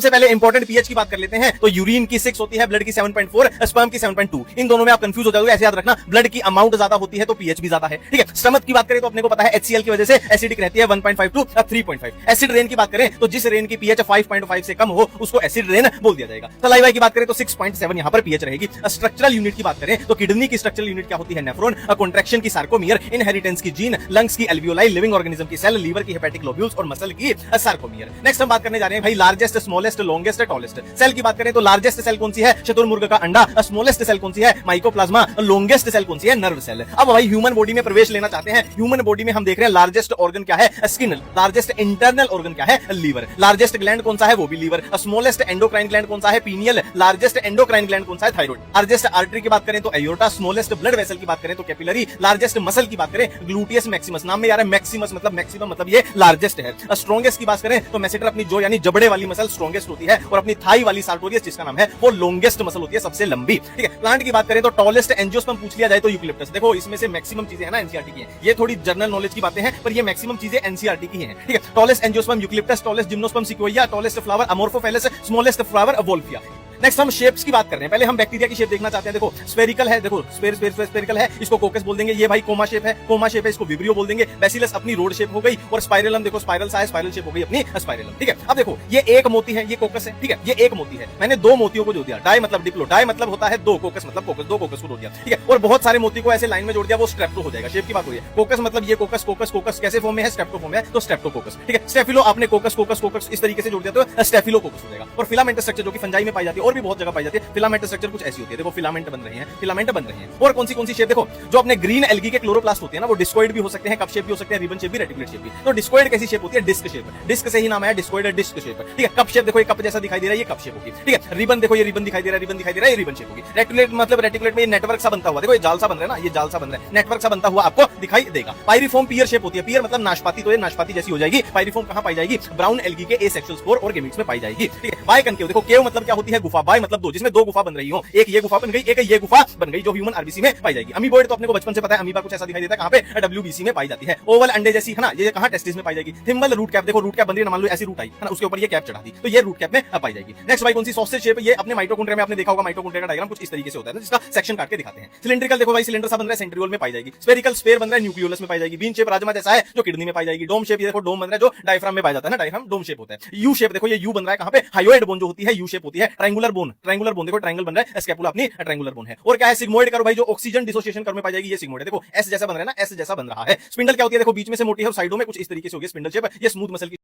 सबसे पहले important pH की बात कर लेते हैं। तो यूरिन की 6 होती है, ब्लड की 7.4, स्पर्म की 7.2। इन दोनों में आप कंफ्यूज हो जाओगे, ऐसे याद रखना, ब्लड की अमाउंट ज्यादा होती है तो पीएच भी ज्यादा है। ठीक है, स्टमक की बात करें तो अपने को पता है HCl की वजह से एसिडिक रहती है 1.5 टू 3.5। एसिड रेन की बात करें तो जिस रेन की पीएच 5.5 से कम हो उसको एसिड रेन बोल दिया जाएगा। सलाइवा की बात करें तो 6.7 यहां पर पीएच रहेगी। स्ट्रक्चरल यूनिट की बात करें तो किडनी की स्ट्रक्चरल यूनिट क्या होती है? नेफ्रॉन। कॉन्ट्रैक्शन की सार्कोमियर, इनहेरिटेंस की जीन, लंग्स की एल्वियोलाई, लिविंग ऑर्गेनिज्म की सेल, लीवर की हेपेटिक लोब्यूल्स और मसल की सार्कोमियर। नेक्स्ट हम बात करने जा रहे हैं भाई largest, smallest, longest, tallest. Cell की बात करें तो लार्जेस्ट सेल कौन सी है? शुतुरमुर्ग का अंडा। स्मॉलेस्ट सेल कौन सी है? माइकोप्लाज्मा। लॉन्गेस्ट सेल कौन सी है? Nerve cell. अब भाई ह्यूमन बॉडी में प्रवेश लेना चाहते हैं। ह्यूमन बॉडी में हम देख रहे हैं लार्जेस्ट ऑर्गन क्या है? स्किन। लार्जेस्ट इंटरनल ऑर्गन क्या है? लीवर। लार्जेस्ट ग्लैंड कौन सा है? वो भी लीवर। स्मॉलेस्ट एंडोक्राइन ग्लैंड कौन सा है? पीनियल। लार्जेस्ट एंडोक्राइन ग्लैंड कौन सा है? थायराइड। लार्जेस्ट आर्टरी की बात करें तो एयोर्टा। स्मॉलेस्ट ब्लड वेसल की बात करें तो कैपिलरी। लार्जेस्ट मसल की बात करें ग्लूटियस मैक्सिमस। नाम में यार मैक्सिमस मतलब मैक्सिमम मतलब ये लार्जेस्ट है। स्ट्रॉन्गेस्ट की बात करें तो मैसेटर अपनी जो यानी जबड़े वाली मसल स्ट्रॉन्गेस्ट होती है और अपनी थाई वाली सार्टोरियस जिसका नाम है वो लॉन्गेस्ट मसल होती है, सबसे लंबी। ठीक है, प्लांट की बात करें तो टॉलेस्ट एंजियोस्पर्म पूछ लिया जाए तो यूकलिप्टस। देखो इसमें से मैक्सिमम चीजें है ना एनसीईआरटी की हैं, ये थोड़ी जनरल नॉलेज की बातें हैं पर ये मैक्सिमम चीजें एनसीईआरटी की हैं। ठीक है, tallest angiosperm eucalyptus, tallest gymnosperm sequoia, tallest flower amorphophallus, smallest flower wolffia. Next हम शेप्स की बात कर रहे हैं। पहले हम बैक्टीरिया की शेप देखना चाहते हैं। देखो स्फेरिकल है, देखो स्फेरिकल है, इसको कोकस बोल देंगे। ये भाई कोमा शेप है, कोमा शेप है, इसको विब्रियो बोल देंगे। बेसिलस अपनी रोड शेप हो गई और स्पाइरलम देखो स्पाइरल सा है, स्पाइरल शेप हो गई अपनी स्पाइरलम। ठीक है, अब देखो ये एक मोती है, ये कोकस है। ठीक है, ये एक मोती है, मैंने दो मोतियों को जोड़ दिया। डाई मतलब डिप्लो, डाई मतलब होता है दो, कोकस मतलब कोकस, दो कोकस को जोड़ दिया। ठीक है, और बहुत सारे मोती को ऐसे लाइन में जोड़ दिया, वो स्ट्रेप्टो हो जाएगा। शेप की बात हो रही है, कोकस मतलब ये कोकस, कोकस कोकस कैसे फॉर्म में है? स्ट्रेप्टो फॉर्म में है तो स्ट्रेप्टोकोकस। ठीक है, स्टेफिलो आपने कोकस कोकस कोकस इस तरीके से जोड़ दिया तो स्टेफिलोकोकस हो जाएगा। और फिलामेंट स्ट्रक्चर जो कि फंजाई में पाई जाती है और भी बहुत जगह पाई जाती है। फिलामेंट स्ट्रक्चर कुछ ऐसी होती है, देखो फिलामेंट बन रहे हैं, फिलामेंट बन रहे हैं। और कौन सी शेप? देखो जो अपने ग्रीन एल्गी के क्लोरोप्लास्ट होते हैं ना, वो डिस्कोइड भी हो सकते हैं, कप शेप भी हो सकते हैं, रिबन शेप भी, रेटिकुलेट शेप भी। तो डिस्कोइड कैसी शेप होती है? Disc shape. डिस्क से ही नाम है डिस्कोइड, डिस्क शेप। ठीक है, कप शेप देखो ये कप जैसा दिखाई दे रहा है, ये कप शेप होगी। ठीक है, रिबन देखो ये रिबन दिखाई दे रहा है, रिबन दिखाई दे रहा है, ये रिबन शेप होगी। रेटिकुलेट मतलब रेटिकुलेट में नेटवर्क सा बनता हुआ, देखो ये जाल सा बन रहा है ना, ये जाल सा बन रहा है, नेटवर्क सा बनता हुआ आपको दिखाई देगा। पायरिफॉर्म पियर शेप होती है, पियर मतलब नाशपाती, तो ये नाशपाती जैसी हो जाएगी। पायरिफॉर्म कहां पाई जाएगी? ब्राउन एल्गी के एसेक्सुअल स्पोर और गेमीट्स में पाई जाएगी। ठीक है, बाय कनकेव देखो, केव मतलब क्या होती है? गुफा। बाय मतलब दो, जिसमें दो गुफा बन रही हो, एक ये गुफा बन गई, एक ये गुफा बन गई, जो ह्यूमन आरबीसी में पाई जाएगी। अमीबॉइड तो अपने को बचपन से पता है, अमीबा कुछ ऐसा दिखाई देता है, कहां पे? डब्ल्यूबीसी में पाई जाती है। ओवल अंडे जैसी है ना, ये कहां? टेस्टिस में पाई जाएगी। थिम्बल रूट कैप, देखो रूट कैप बन रही है, मान लो ऐसी रूट आई है ना, उसके ऊपर ये कैप चढ़ा दी तो ये रूट कैप में पाई जाएगी। नेक्स्ट भाई कौन सी? Sausage shape. ये अपने माइटोकॉन्ड्रिया में आपने देखा होगा, माइटोकॉन्ड्रिया का डायग्राम कुछ इस तरीके से होता है, जिसका सेक्शन काट के दिखाते हैं। सिलिंड्रिकल देखो भाई सिलेंडर सा बन रहा है, सेंट्रियोल में पाई जाएगी। स्फेरिकल स्फेयर बन रहा है, न्यूक्लियोलस में पाई जाएगी। बीन शेप राजमा जैसा है, जो किडनी में पाई जाएगी। डोम शेप ये देखो, डोम बन रहा है जो डायफ्राम में पाया जाता है ना, डायफ्राम डोम शेप होता है। यू शेप देखो, ये यू बन रहा है कहां पे? हायोइड बोन जो होती है यू शेप होती है। ट्रायंगुलर बोन, ट्रायंगुलर बोन देखो, ट्रायंगल बन रहा है, स्कैपुला अपनी ट्रायंगुलर बोन है। और क्या है? सिग्मोइड करो भाई, जो ऑक्सीजन डिसोसिएशन कर्व में पाई जाएगी, ये सिग्मोइड है। देखो एस जैसा बन रहा है ना, एस जैसा बन रहा है। स्पिंडल क्या होती है? देखो बीच में से मोटी है और साइडों में कुछ इस तरीके से होगी स्पिंडल शेप। ये स्मूथ मसल की